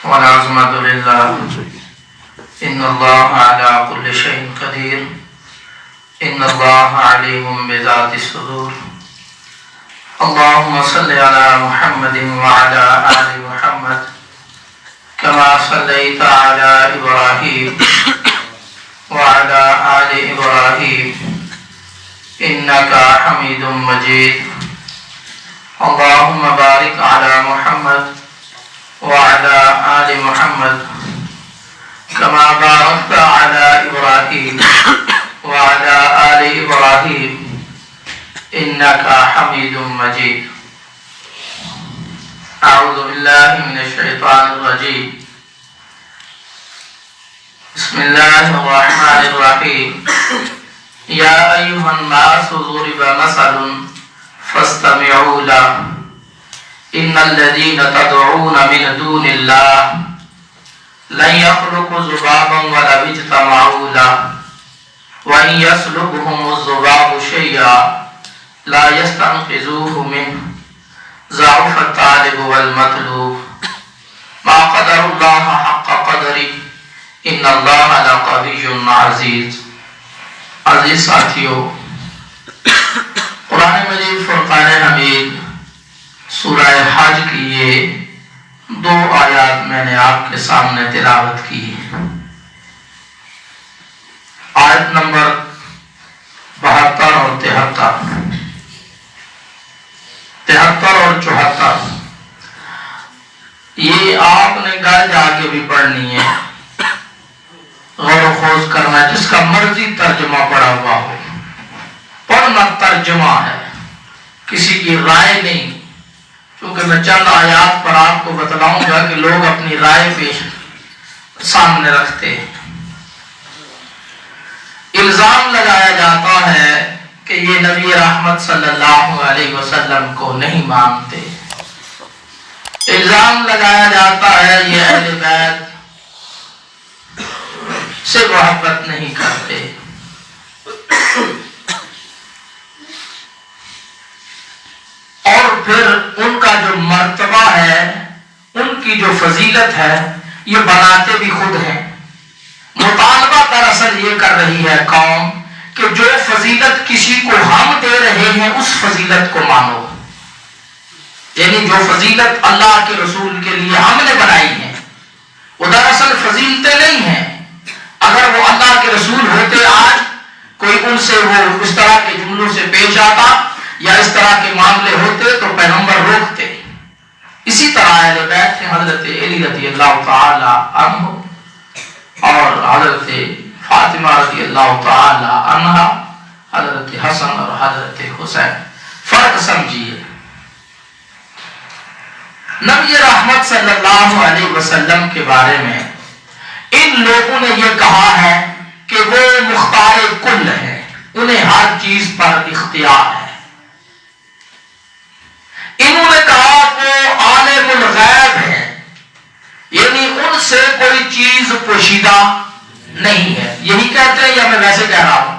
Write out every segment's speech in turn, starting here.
والعظمة لله إن الله على كل شيء قدير إن الله عليم بذات الصدور اللهم صل على محمد وعلى آل محمد كما صليت على إبراهيم وعلى آل إبراهيم إنك حميد مجيد اللهم بارك على محمد وعلى آل محمد كما باركت على إبراهيم وعلى آل إبراهيم إنك حميد مجيد أعوذ بالله من الشيطان الرجيم بسم الله الرحمن الرحيم يا أيها الناس ضرب مثل فاستمعوا له إن الذين تدعون من دون الله لن يخلقوا ذبابا ولو اجتمعوا له وإن يسلبهم الذباب شيئا لا يستنقذوه منه ضعف الطالب والمطلوب ما قدر الله حق قدره ان اللہ لقوی عزیز. عزیز ساتھیو، قرآن مجید فرقان حمید سورہ حج کی یہ 2 آیات میں نے آپ کے سامنے تلاوت کی. آیت نمبر 72 اور 73 اور 74 یہ آپ نے گھر جا کے بھی پڑھنی ہے، غور و خوض کرنا ہے. جس کا مرضی ترجمہ پڑھا ہوا ہو، پڑھنا ترجمہ ہے، کسی کی رائے نہیں. کیونکہ میں چند آیات پر آپ کو بتلاؤں گا کہ لوگ اپنی رائے پیش سامنے رکھتے ہیں. الزام لگایا جاتا ہے کہ یہ نبی رحمت صلی اللہ علیہ وسلم کو نہیں مانتے. الزام لگایا جاتا ہے یہ اہل بیت سے محبت نہیں کرتے. اور پھر ان کا جو مرتبہ ہے، ان کی جو فضیلت ہے، یہ بناتے بھی خود ہیں. مطالبہ دراصل یہ کر رہی ہے قوم کہ جو فضیلت کسی کو ہم دے رہے ہیں اس فضیلت کو مانو. یعنی جو فضیلت اللہ کے رسول کے لیے ہم نے بنائی ہے وہ دراصل فضیلتیں نہیں ہیں. اگر وہ اللہ کے رسول ہوتے، آج کوئی ان سے وہ اس طرح کے جملوں سے پیش آتا یا اس طرح کے معاملے ہوتے تو پیغمبر روکتے. اسی طرح اہل بیت ہیں حضرت علی رضی اللہ تعالی عنہ اور حضرت فاطمہ رضی اللہ تعالی عنہا، حضرت حسن اور حضرت حسین. فرق سمجھیے. نبی رحمت صلی اللہ علیہ وسلم کے بارے میں ان لوگوں نے یہ کہا ہے کہ وہ مختار کل ہے، انہیں ہر چیز پر اختیار ہے. انہوں نے کہا وہ عالم الغیب ہے، یعنی ان سے کوئی چیز پوشیدہ نہیں ہے. یہی کہتے ہیں یا میں ویسے کہہ رہا ہوں؟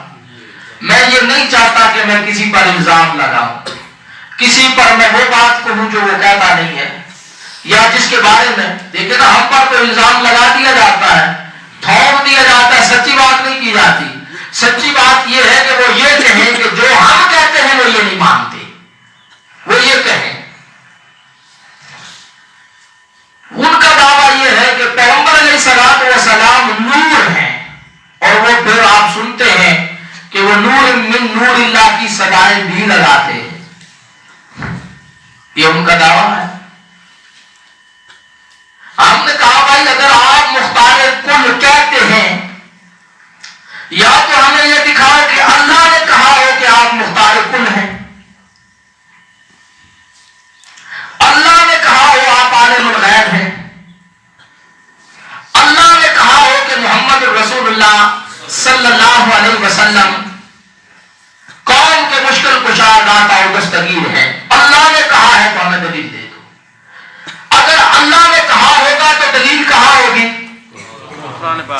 میں یہ نہیں چاہتا کہ میں کسی پر الزام لگاؤں، کسی پر میں وہ بات کہوں جو وہ کہتا نہیں ہے، یا جس کے بارے میں دیکھیں نا ہم پر تو الزام لگا دیا جاتا ہے، تھوپ دیا جاتا ہے، سچی بات نہیں کی جاتی. سچی بات یہ ہے کہ وہ یہ کہیں کہ جو ہم کہتے ہیں وہ یہ نہیں مانتے، وہ یہ کہیں. ان کا دعویٰ یہ ہے کہ پیغمبر علیہ الصلوۃ والسلام نور ہیں، اور وہ پھر آپ سنتے ہیں کہ وہ نور من نور اللہ کی صدائیں بھی لگاتے ہیں. یہ ان کا دعویٰ ہے. ہم نے کہا بھائی اگر آپ مختار کل کہتے ہیں، یا تو ہمیں یہ دکھاؤ کہ اللہ نے کہا ہو کہ آپ مختار کل ہیں، اللہ نے کہا ہو آپ عالم الغیب ہیں، اللہ نے کہا ہو کہ محمد رسول اللہ صلی اللہ علیہ وسلم قوم کے مشکل کشا داتا اور دستگیر ہے. اللہ نے کہا ہے تو ہمیں دلیل دے دو. اگر اللہ نے کہا ہوگا تو دلیل کہاں ہوگی؟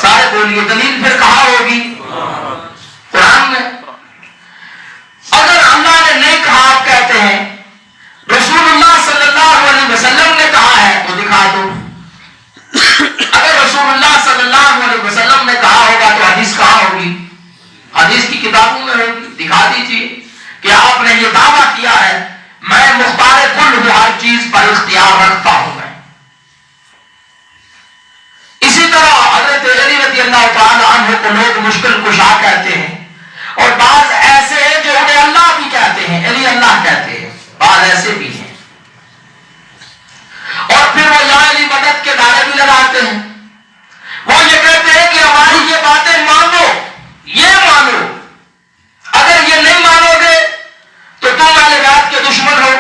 سارے بولیے دلیل پھر کہاں ہوگی؟ قرآن میں. اگر اللہ نے نہیں کہا آپ کہتے ہیں، رسول اللہ صلی اللہ علیہ وسلم نے کہا ہے تو دکھا دو. عنہ کو لوگ مشکل کشا کہتے ہیں، اور بعض ایسے ہیں جو انہیں اللہ بھی کہتے ہیں، علی اللہ کہتے ہیں، بعض ایسے بھی ہیں، اور پھر وہ یا علی مدد کے نعرے بھی لگاتے ہیں۔ وہ یہ کہتے ہیں کہ ہماری یہ باتیں مانو، یہ مانو، اگر یہ نہیں مانو گے تو تم اہل بیت کے دشمن ہو،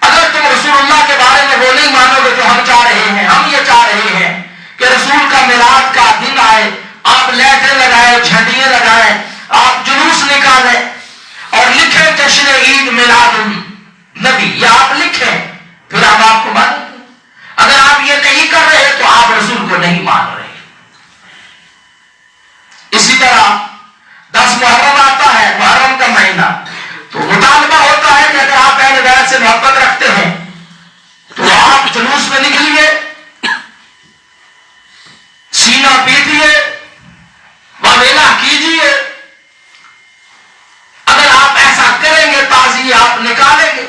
اگر تم رسول اللہ کے بارے میں وہ نہیں مانو گے جو ہم چاہ رہے ہیں، ہم یہ چاہ رہے ہیں کہ رسول کا میلاد کا دن آئے، آپ لیٹیں لگائیں، جھنڈیاں لگائیں، آپ جلوس نکالیں اور لکھیں جشن عید میلاد النبی، یہ آپ لکھیں، پھر ہم آپ کو مانیں گے۔ اگر آپ یہ نہیں کر رہے تو آپ رسول کو نہیں مان رہے۔ اسی طرح 10 محرم آتا ہے، محرم کا مہینہ، تو مطالبہ ہوتا ہے کہ اگر آپ اہل بیت سے محبت رکھتے ہیں تو آپ جلوس میں نکلیے، سینہ پیٹیے، واویلا کیجیے۔ اگر آپ ایسا کریں گے، تعزیے آپ نکالیں گے،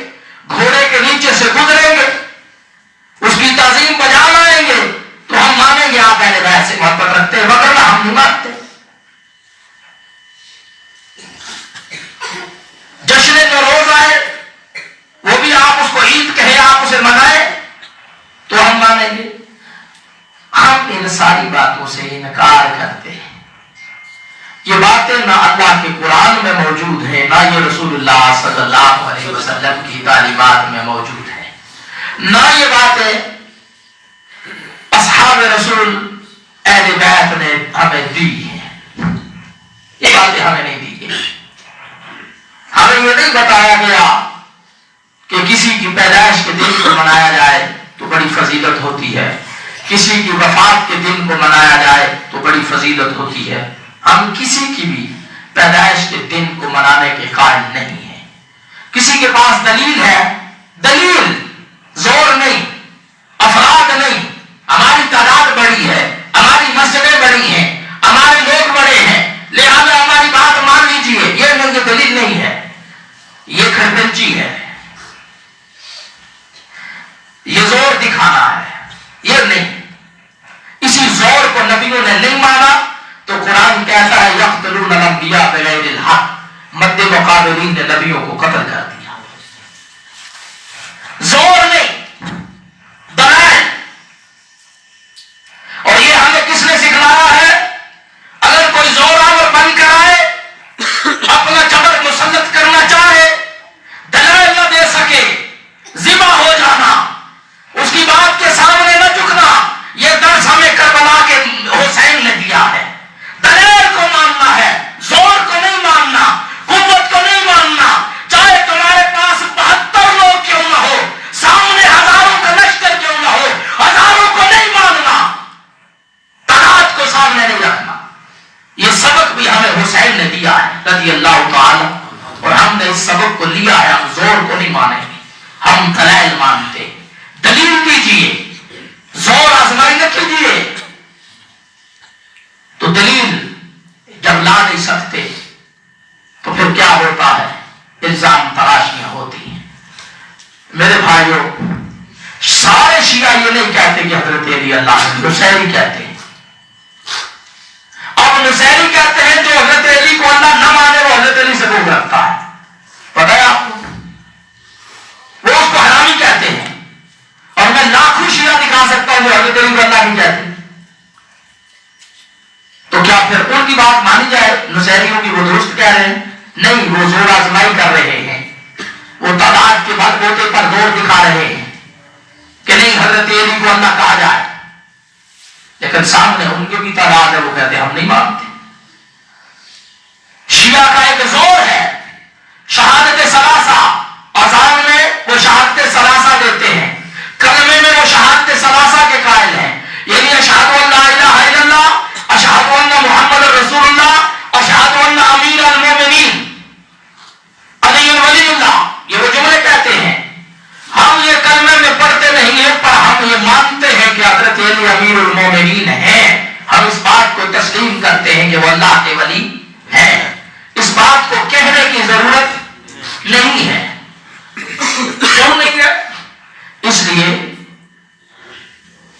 گھوڑے کے نیچے سے گزریں گے، اس کی تعظیم بجا لائیں گے، تو ہم مانیں گے آپ اہل بیت سے محبت رکھتے ہیں، وگرنہ ہم نہیں مانتے۔ جشن نوروز آئے، وہ بھی آپ اس کو عید کہیں، آپ اسے منائیں تو ہم مانیں گے۔ ہم ان ساری باتوں سے انکار کرتے ہیں۔ یہ باتیں نہ اللہ کے قرآن میں موجود ہیں، نہ یہ رسول اللہ صلی اللہ علیہ وسلم کی تعلیمات میں موجود ہے، نہ یہ باتیں اصحاب رسول اہل بیت نے ہمیں دی ہیں۔ یہ باتیں ہمیں نہیں دی گئی۔ ہمیں یہ نہیں بتایا گیا کہ کسی کی پیدائش کے دن کو منایا جائے تو بڑی فضیلت ہوتی ہے، کسی کی وفات کے دن کو منایا جائے تو بڑی فضیلت ہوتی ہے۔ ہم کسی کی بھی پیدائش کے دن کو منانے کے قائل نہیں ہیں۔ کسی کے پاس دلیل ہے، دلیل، زور نہیں، افراد نہیں، ہماری تعداد بڑی ہے، ہماری مسجدیں بڑی ہیں، ہمارے لوگ بڑے ہیں، لہذا ہماری بات مان لیجیے، یہ نہیں، یہ دلیل نہیں ہے، یہ کھرپنچی ہے، یہ زور دکھانا ہے، یہ نہیں۔ اسی زور کو نبیوں نے نہیں مانا تو قرآن کہتا ہے یقتلون الانبیاء بغیر الحق، مد مقابلین نے نبیوں کو قتل کر دیا۔ زور نہیں، دلائل۔ اور یہ ہمیں کس نے سکھلایا ہے؟ اگر کوئی زور آور بن کر آئے، اپنا جبر مسلط کرنا چاہے، دلائل نہ دے سکے، ذبح ہو جانا، اس کی بات کے سامنے نہ جھکنا، یہ درس ہمیں کربلا کے حسین نے دیا ہے۔ دلائل کو ماننا ہے، زور کو نہیں ماننا، قوت کو نہیں ماننا، چاہے تمہارے پاس 72 لوگ کیوں نہ ہو، سامنے ہزاروں کا لشکر کیوں نہ ہو، ہزاروں کو نہیں ماننا، تعداد کو سامنے نہیں رکھنا۔ یہ سبق بھی ہمیں حسین نے دیا ہے رضی اللہ تعالی، اور ہم نے اس سبق کو لیا ہے۔ ہم زور کو نہیں مانیں گے، ہم دلائل مانتے۔ دلیل دیجیے، زور آزمائی نہ کیجیے۔ تو دلیل جب لا نہیں سکتے تو پھر کیا ہوتا ہے؟ الزام تراشیاں ہوتی ہیں۔ میرے بھائیوں، سارے شیعہ یہ نہیں کہتے کہ حضرت علی اللہ، نصیری کہتے ہیں۔ اب نصیری کہتے ہیں جو حضرت علی کو اللہ نہ مانے وہ حضرت علی سے بغض رکھتا ہے، پتہ ہے آپ کو؟ وہ اس کو حرامی کہتے ہیں، اور میں لاکھوں شیعہ دکھا سکتا ہوں جو حضرت علی کو اللہ نہیں کہتے۔ تو کیا پھر ان کی بات مانی جائے؟ نصیریوں کی وہ درست کہہ رہے ہیں؟ نہیں، وہ زور آزمائی کر رہے ہیں، وہ تعداد کے بل بوتے پر زور دکھا رہے ہیں کہ نہیں حضرت علی کو اللہ کہا جائے، لیکن سامنے ان کے بھی تعداد ہے، وہ کہتے ہیں ہم نہیں مانتے۔ شیعہ کا ایک زور ہے، شہادت ثلاثہ، اذان میں وہ شہادت ثلاثہ دیتے ہیں، کلمے میں وہ شہادت ثلاثہ کے قائل ہیں، یعنی اشہد ان لا الہ الا اللہ، اشہد ان محمد رسول اللہ، اشہد ان امیر المومنین علی ولی اللہ، یہ وہ جملے کہتے ہیں۔ ہم یہ کلمے میں پڑھتے نہیں ہیں، پر ہم یہ مانتے ہیں کہ حضرت علی امیر المومنین ہیں، ہم اس بات کو تسلیم کرتے ہیں کہ وہ اللہ کے ولی ہیں، اس بات کو کہنے کی ضرورت نہیں ہے۔ کیوں نہیں ہے؟ اس لیے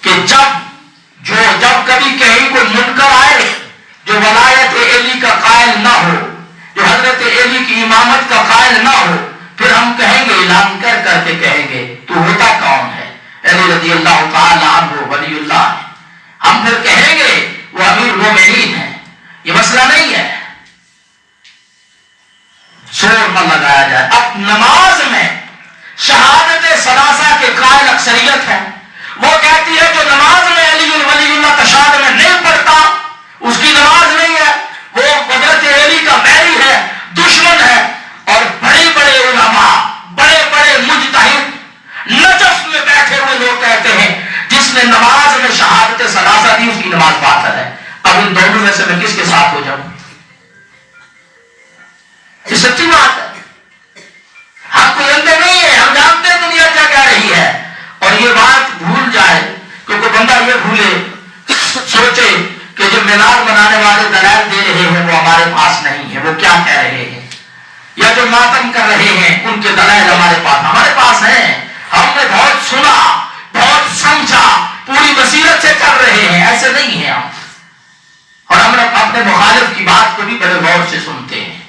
کہ جب کبھی کہیں کوئی منکر آئے رضی اللہ تعالی عنہ ولی اللہ ہے، ہم پھر کہیں گے وہ امیر مومنین ہے، یہ مسئلہ نہیں ہے، زور نہ لگایا جائے۔ اب نماز میں شہادت ثلاثہ کے قائل اکثریت ہے، وہ کہتی ہے جو نماز میں علی ولی اللہ تشہد میں نہیں پڑھتا اس کی نماز نہیں ہے، وہ حضرت علی کا بیری ہے، دشمن ہے۔ اور بڑے بڑے علماء، بڑے بڑے مجتہد نجف میں بیٹھے ہوئے لوگ کہتے ہیں جس نے نماز میں شہادت ثلاثہ دی اس کی نماز باطل ہے۔ اب ان دونوں میں سے میں کس کے ساتھ ہو جاؤں؟ یہ سچی بات ہے، ہم کوئی اندھے نہیں ہے، ہم جانتے ہیں دنیا کیا کہہ رہی ہے۔ اور یہ بات بھول جائے، کیونکہ بندہ یہ بھولے سوچے کہ جو مینار بنانے والے دلائل دے رہے ہیں وہ ہمارے پاس نہیں ہے، وہ کیا کہہ رہے ہیں، یا جو ماتم کر رہے ہیں ان کے دلائل ہمارے پاس ہیں، ہم نے بہت سنا، بہت سمجھا، پوری بصیرت سے کر رہے ہیں، ایسے نہیں ہیں ہم۔ اور ہم اپنے مخالف کی بات کو بھی بڑے غور سے سنتے ہیں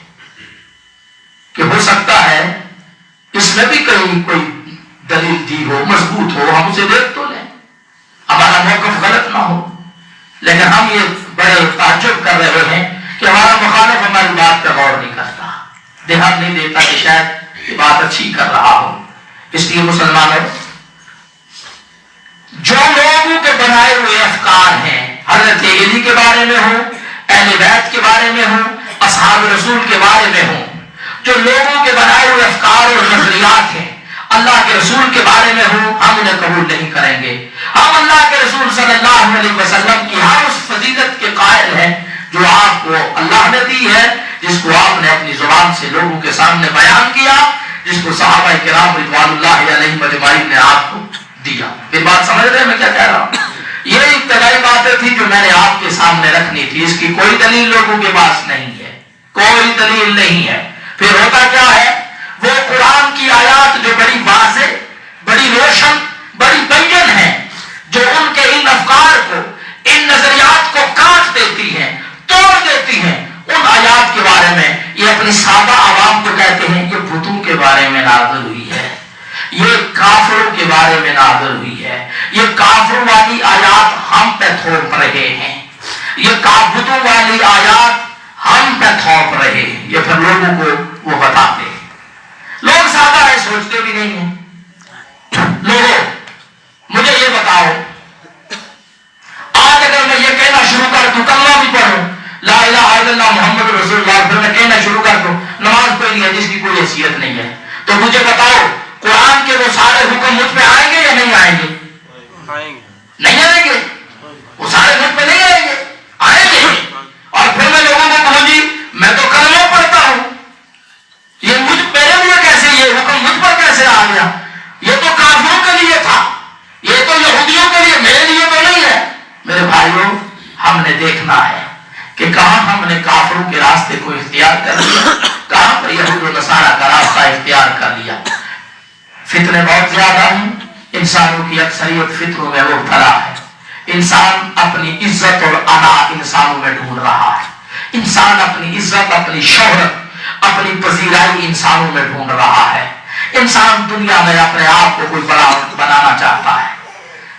کہ ہو سکتا ہے اس میں بھی کہیں کوئی دلیل دی ہو، مضبوط ہو، ہم اسے دیکھ تو لیں، ہمارا موقف غلط نہ ہو۔ لیکن ہم یہ بڑے تعجب کر رہے ہیں کہ ہمارا مخالف ہماری بات پہ غور نہیں کرتا، دھیان نہیں دیتا کہ شاید یہ بات اچھی کر رہا ہو۔ اس لیے مسلمانوں، جو لوگوں کے بنائے ہوئے افکار ہیں، حضرت علی کے بارے میں ہوں، اہل بیت کے بارے میں ہوں، اصحاب رسول کے بارے میں ہوں، جو لوگوں کے بنائے ہوئے افکار اور نظریات ہیں، اللہ کے رسول کے بارے میں ہوں، ہم انہیں قبول نہیں کریں گے۔ ہم اللہ کے رسول صلی اللہ علیہ وسلم کی ہر اس فضیلت کے قائل ہیں جو آپ کو اللہ نے دی ہے، جس کو آپ نے اپنی زبان سے لوگوں کے سامنے بیان کیا، جس کو صحابہ کرام رضوان اللہ علیہم اجمعین نے آپ کو دیا۔ یہ بات سمجھ رہے ہیں میں کیا کہہ رہا ہوں؟ یہ ابتدائی باتیں تھی جو میں نے آپ کے سامنے رکھنی تھی، اس کی کوئی دلیل لوگوں کے پاس نہیں ہے، کوئی دلیل نہیں ہے۔ پھر ہوتا کیا ہے، وہ قرآن کی آیات جو بڑی واضح، بڑی روشن، بڑی بین ہے، جو ان کے ان افکار کو، ان نظریات کو کاٹ دیتی ہیں، توڑ دیتی ہیں، ان آیات کے بارے میں یہ اپنی سادہ عوام کو کہتے ہیں کہ بتوں کے بارے میں نازل ہوئی ہے، یہ کافروں کے بارے میں نازل ہوئی ہے، یہ کافروں والی آیات ہم پہ تھوپ رہے ہیں، یہ بتوں والی آیات ہم پہ تھوپ رہے ہیں۔ یہ پھر لوگوں کو وہ بتاتے ہیں، لوگ سادہ ہے، سوچتے بھی نہیں ہیں۔ لوگوں مجھے یہ بتاؤ، آج اگر میں یہ کہنا شروع کر دوں کلمہ بھی پڑھوں لا الہ الا اللہ محمد رسول اللہ، پھر میں کہنا شروع کر دوں نماز کوئی نہیں ہے جس کی کوئی حیثیت نہیں ہے، تو مجھے بتاؤ قرآن کے وہ سارے حکم مجھ پہ آئیں گے یا نہیں آئیں گے؟ نہیں آئیں گے، وہ سارے مجھ پہ نہیں آئیں گے، آئیں گے۔ اور پھر میں لوگوں کو کہوں جی میں تو کلمہ پڑھتا ہوں، یہ میرے لیے کیسے، یہ حکم مجھ پر کیسے آ گیا؟ یہ تو کافروں کے لیے تھا، یہ تو یہودیوں کے لیے، میرے لیے تو نہیں ہے۔ میرے بھائیوں، ہم نے دیکھنا ہے کہ کہاں ہم نے کافروں کے راستے کو اختیار کر لیا، کہاں پر یہود و نصارہ کا راستہ اختیار کر لیا۔ فتنے بہت زیادہ ہیں، انسانوں کی اکثریت فطروں میں مبتلا ہے، انسان اپنی عزت اور انا انسانوں میں ڈھونڈ رہا ہے، انسان اپنی عزت، اپنی شہرت، اپنی پذیرائی انسانوں میں ڈھونڈ رہا ہے، انسان دنیا میں اپنے آپ کو کوئی بڑا بنانا چاہتا ہے،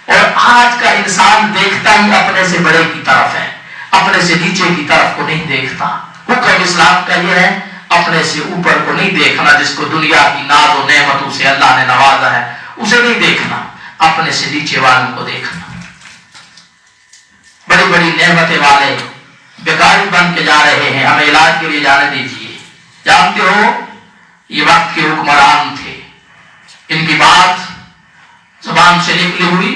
اور آج کا انسان دیکھتا ہی اپنے سے بڑے کی طرف ہے، اپنے سے نیچے کی طرف کو نہیں دیکھتا۔ حکم اسلام کا یہ ہے اپنے سے اوپر کو نہیں دیکھنا، جس کو دنیا کی ناز و نعمتوں سے اللہ نے نوازا ہے اسے نہیں دیکھنا، اپنے سے نیچے والوں کو دیکھنا۔ بڑی بڑی نعمتیں والے بیکاری بن کے جا رہے ہیں، ہمیں علاج کے لیے جانے دیجیے۔ جانتے ہو یہ وقت کے حکمران تھے، ان کی بات زبان سے نکلی ہوئی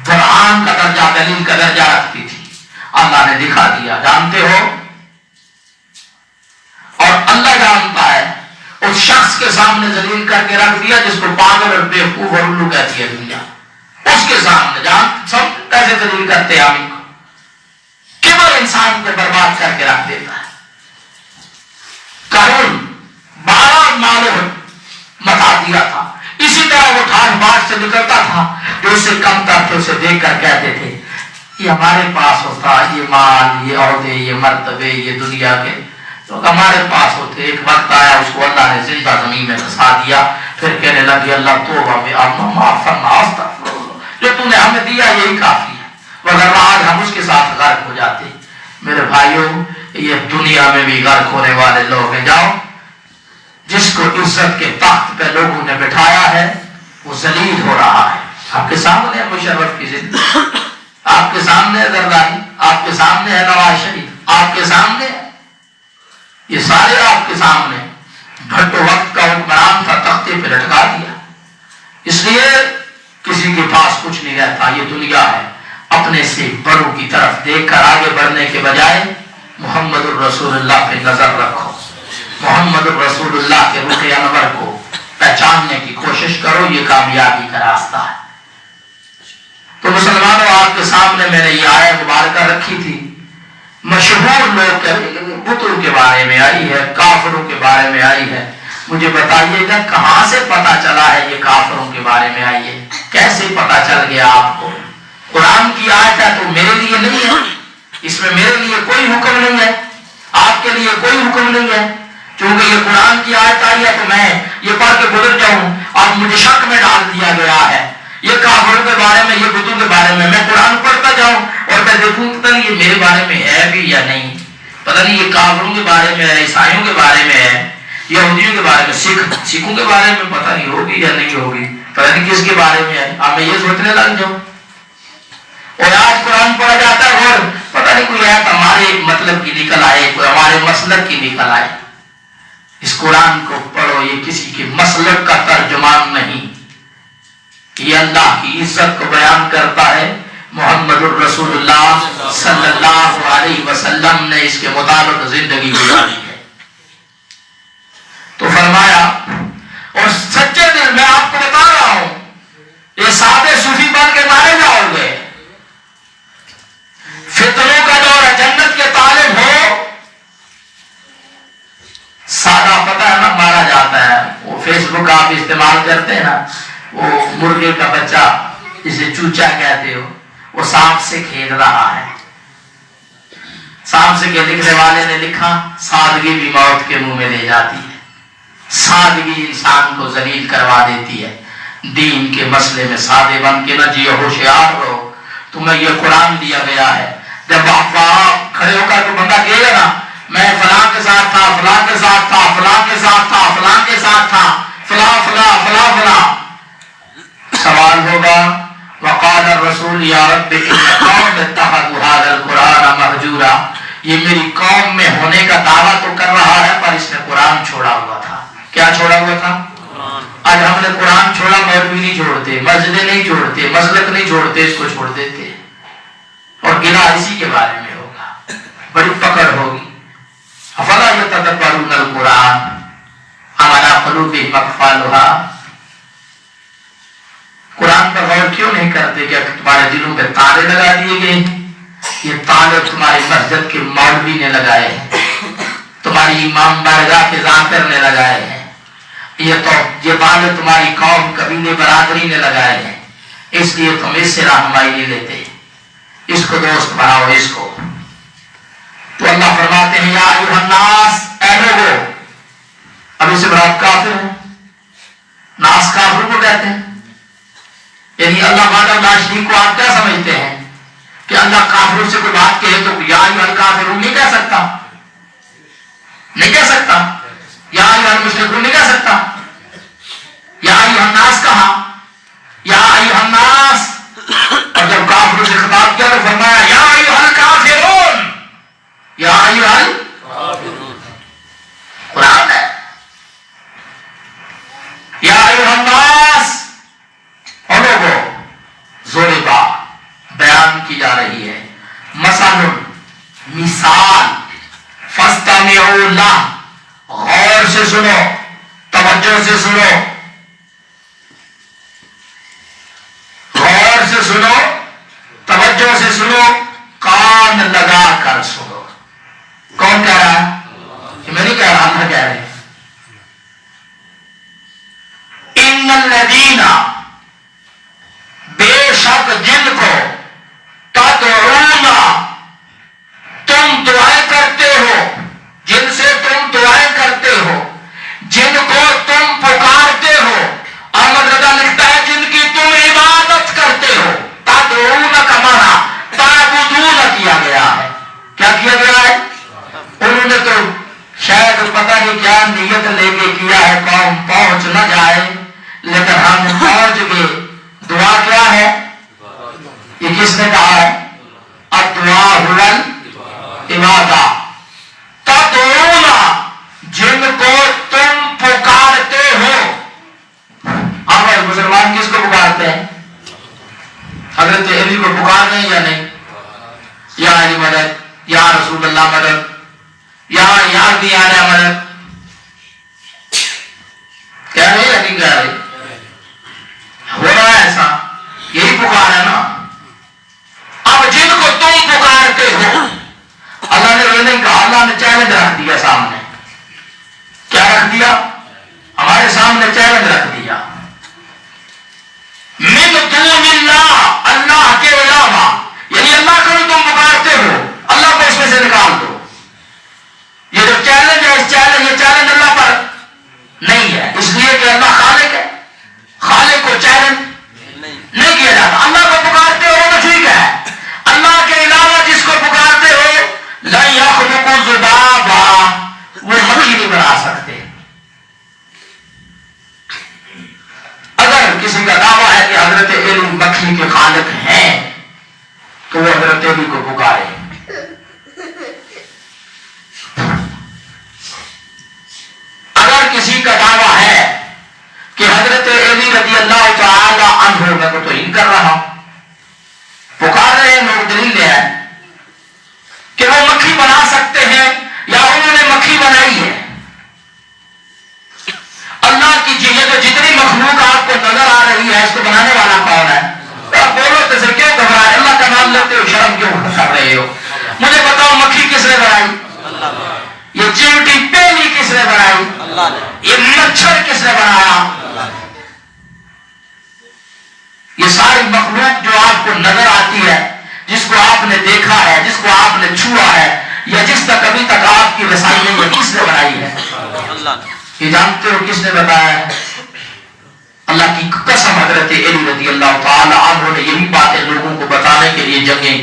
قرآن کا درجہ، دلیل کا درجہ رکھتی تھی، اللہ نے دکھا دیا۔ جانتے ہو، اور اللہ جانتا ہے اس شخص کے سامنے ذلیل کر کے رکھ دیا جس کو پاگل اور بیوقوف اور الو کہتی ہے دنیا، اس کے سامنے جان سب کیسے ذلیل کرتے ہیں ہم کو۔ کبر انسان کو برباد کر کے رکھ دیتا ہے۔ قارون 12 مالوں متا دیا تھا، اسی طرح وہ ٹھاٹ باٹ سے نکلتا تھا، جو اس سے کم تر تھے اسے دیکھ کر کہتے تھے یہ ہمارے پاس ہوتا، یہ مال، یہ عہدے، یہ مرتبے، یہ دنیا کے تو ہمارے پاس ہوتے۔ ایک وقت آیا اس کو اللہ نے زندہ زمین میں دھسا دیا، پھر کہنے لگے اللہ توبہ میں معاف فرما، استغفر دیا یہی کافی ہے، وگرنہ آج ہم اس کے ساتھ غرق ہو جاتے۔ میرے بھائیوں، یہ دنیا میں بھی غرق ہونے والے لوگ ہیں۔ جاؤ، جس کو عزت کے تخت پہ لوگوں نے بٹھایا ہے وہ ذلیل ہو رہا ہے۔ آپ کے سامنے ہے مشرف کی زندگی، آپ کے سامنے ہے زرداری، آپ کے سامنے ہے نواز شریف، آپ کے سامنے ہے، یہ سارے آپ کے سامنے۔ بھٹو وقت کا حکمران تھا، تختے پہ لٹکا دیا۔ اس لیے کسی کے پاس کچھ نہیں رہتا، یہ دنیا ہے۔ اپنے سے بڑوں کی طرف دیکھ کر آگے بڑھنے کے بجائے محمد الرسول اللہ پہ نظر رکھو، محمد الرسول اللہ کے رخ انور کو پہچاننے کی کوشش کرو، یہ کامیابی کا راستہ ہے۔ تو مسلمانوں، آپ کے سامنے میں نے یہ آیت مبارکہ رکھی تھی۔ مشہور لوگ بتوں کے بارے میں آئی ہے، کافروں کے بارے میں آئی ہے۔ مجھے بتائیے گا کہاں سے پتا چلا ہے یہ کافروں کے بارے میں آئی ہے؟ کیسے پتا چل گیا آپ کو؟ قرآن کی آیت ہے تو میرے لیے نہیں ہے، اس میں میرے لیے کوئی حکم نہیں ہے، آپ کے لیے کوئی حکم نہیں ہے۔ چونکہ یہ قرآن کی آیت آئی ہے تو میں یہ پڑھ کے گزر جاؤں اور مجھے شک میں ڈال دیا گیا ہے یہ کافروں کے بارے میں، یہ بتوں کے بارے میں قرآن پڑھتا جاؤں اور میں دیکھوں پتہ نہیں یہ میرے بارے میں ہے بھی یا نہیں، پتہ نہیں یہ کافروں کے بارے میں ہے، عیسائیوں کے بارے میں ہے، یہودیوں کے بارے میں، سکھوں کے بارے میں پتہ نہیں ہوگی یا نہیں ہوگی، پتہ نہیں کس کے بارے میں ہے۔ اب میں یہ سوچنے لگ جاؤں اور آج قرآن پڑھا جاتا ہے اور پتہ نہیں کوئی آیت ہمارے مطلب کی نکل آئے، کوئی ہمارے مسلک کی نکل آئے۔ اس قرآن کو پڑھو، یہ کسی کے مسلک کا ترجمان نہیں، یہ اللہ کی عزت کو بیان کرتا ہے۔ محمد الرسول اللہ صلی اللہ علیہ وسلم نے اس کے مطابق زندگی گزاری ہے۔ تو فرمایا، اور سچے دل میں آپ کو بتا رہا ہوں، یہ سادے صوفی بن کے مارے جاؤ گے، فتنوں کا دور ہے، جنت کے طالب ہو، سادہ پتہ ہے نا مارا جاتا ہے، وہ فیس بک آپ استعمال کرتے ہیں نا، وہ مرغے کا بچہ جسے چوچا کہتے ہو، وہ سانپ سے کھیل رہا ہے، سانپ سے کے لکھنے والے نے لکھا، سادگی بھی موت کے منہ میں لے جاتی ہے، سادگی انسان کو ذلیل کروا دیتی ہے۔ دین کے مسئلے میں سادے بن کے نہ جیو، ہوشیار رہو، تمہیں یہ قرآن دیا گیا ہے۔ جب آپ کھڑے ہو کر تو بندہ کہے گا نا میں فلاں کے ساتھ تھا، فلاں کے ساتھ تھا، فلاں کے ساتھ تھا، فلاں کے ساتھ تھا، فلاں فلاں فلاں فلاں، سوال ہوگا وقال الرسول یا رب ان قوم اتخذوا هذا القرآن مہجورا، یہ میری قوم میں ہونے کا دعویٰ تو کر رہا ہے پر اس نے قرآن چھوڑا ہوا تھا۔ کیا چھوڑا ہوا تھا؟ آج ہم نے قرآن چھوڑا، مولوی نہیں چھوڑتے، مسجدیں نہیں چھوڑتے، مسلک نہیں چھوڑتے، اس کو چھوڑ دیتے، اور گلا اسی کے بارے میں ہوگا، بڑی پکڑ ہوگی۔ افلا یتدبرون القرآن ام علی قلوب اقفالها، قرآن پر غور کیوں نہیں کرتے کہ تمہارے دلوں پہ تالے لگا دیے گئے؟ یہ تالے تمہاری مسجد کے مولوی نے لگائے ہیں، تمہاری امام بارگاہ کے ذاکر نے لگائے ہیں، یہ تالے تمہاری قوم قبیلے برادری نے لگائے ہیں، اس لیے تم اس سے رہنمائی نہیں لیتے، اس کو دوست بناؤ اس کو۔ تو اللہ فرماتے ہیں یا ایھا الناس، اے لوگو، اب اسے مراد کافر ہے، ناس کافر کو کہتے ہیں، یعنی اللہ وحدہ لا شریک کو آپ کیا سمجھتے ہیں کہ اللہ کافروں سے کوئی بات کہے تو یا ایھا الکافرون نہیں کہہ سکتا، نہیں کہہ سکتا، یا ایھا المشرکون نہیں کہہ سکتا، یا ایھا الناس کہا، یا ایھا الناس، اور جب کافروں سے خطاب کیا تو فرمایا یا ایھا الکافرون، یا ایھا الکافرون، قرآن ہے، یا ایھا الناس، اور لوگوں ضربا بیان کی جا رہی ہے، مثل مثال، فاستمعوا لہ، غور سے سنو، توجہ سے سنو، غور سے سنو، توجہ سے سنو، کان لگا کر سنو۔ کون کہہ رہا ہے؟ یہ میں نہیں کہہ رہا، اللہ کہہ رہے ہیں۔ ان الذین، بے شک جن کو، تدعون، تم دعائیں کرتے ہو، جن سے تم دعائیں کرتے ہو، جن کو تم پکارتے ہو، احمد رضا لکھتا ہے جن کی تم عبادت کرتے ہو، تدعون کس نے کہا ہے؟ الدعاء هو العبادہ. تدعون جن کو تم پکارتے ہو. اب مسلمان کس کو پکارتے ہیں؟ حضرت علی کو پکار رہے ہیں یا نہیں؟ یا علی مدد، یا رسول اللہ مدد، یا دیانہ مدد. کیا نہیں یقین کر رہے؟ ہو رہا ہے ایسا، یہی پکار ہے نا. اب جن کو تم پکارتے ہو، اللہ نے یہ نہیں کہا، اللہ نے چیلنج رکھ دیا سامنے. کیا رکھ دیا؟ ہمارے سامنے چیلنج رکھ دیا. من دون اللہ، اللہ کے علاوہ، یعنی اللہ کو بھی تم پکارتے ہو، اللہ کو اس میں سے نکال دو. یہ جو چیلنج ہے، اس چیلنج، یہ چیلنج اللہ پر نہیں ہے، اس لیے کہ اللہ خالق ہے. خالق کو چیلنج نہیں کیا جاتا. اللہ کو پکارتے ہو تو ٹھیک ہے، اللہ کے علاوہ جس کو پکارتے ہو، لا یخلق ذبابا، وہ مکھی نہیں بنا سکتے. اگر کسی کا دعویٰ ہے کہ حضرت علی مکھی کے خالق ہیں تو وہ حضرت علی کو پکارے. اگر کسی کا دعویٰ ہے کہ حضرت علی رضی اللہ تعالی عنہ، میں کو تو ان کر رہا ہوں، پکار رہے ہیں، لوگ دلیل لے آئے کہ وہ مکھی بنا سکتے ہیں یا انہوں نے مکھی بنائی ہے. اللہ کی یہ تو جتنی مخلوق آپ کو نظر آ رہی ہے، اس کو بنانے والا کون ہے؟ آپ بولو تو سے کیوں گھبرائے؟ اللہ کا نام لیتے ہو، شرم کیوں کر رہے ہو؟ مجھے بتاؤ، مکھی کس نے بنائی؟ یہ چیوٹی پہلی کس نے بنائی؟ یہ مچھر کس نے بنایا؟ یہ ساری مخلوق جو آپ کو نظر آتی ہے، جس کو آپ نے دیکھا ہے، جس کو آپ نے چھوا ہے، یا جس تک ابھی تک آپ کی رسائی نہیں ہے، کس نے بنائی ہے؟ یہ جانتے ہو کس نے بتایا ہے؟ اللہ کی قسم، حضرت علی رضی اللہ تعالی عنہ نے یہی باتیں لوگوں کو بتانے کے لیے جنگیں